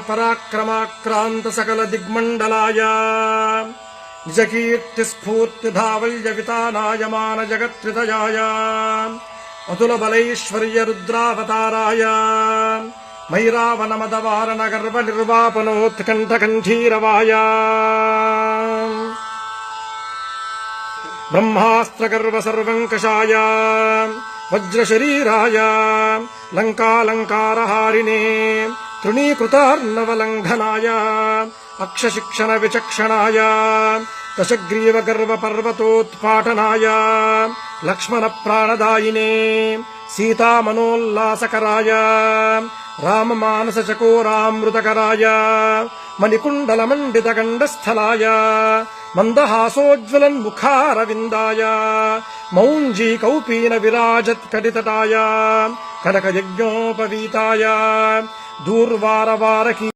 పరాక్రమాక్రాంత సకల దిగ్మండలాయ నిజకీర్తి స్ఫూర్తి ధావల్య వితానాయమాన జగత్రితయాయ అతుల బలైశ్వర్య రుద్రావతారాయ మైరావణ మదవారణ గర్వ నిర్వాపనోత్కంఠ కంఠీరవాయ బ్రహ్మాస్త్ర గర్వ సర్వంకషాయ వజ్రశరీరాయ లంకాలంకారహారిణే తృణీకృతార్ణవలంఘనాయ అక్షశిక్షణ విచక్షణాయ దశగ్రీవ గర్వ పర్వతోత్పాటనాయ లక్ష్మణ ప్రాణదాయినే సీతామనోల్లాసకరాయ రామమానస చకోరామృతకరాయ మణికుండలమండిత గండస్థలాయ మందహాసోజ్వలన్ముఖారవిందాయ మౌంజీ కౌపీన విరాజత్కటితటాయ కనకయజ్ఞోపవీతాయ దూర్వారవారకీ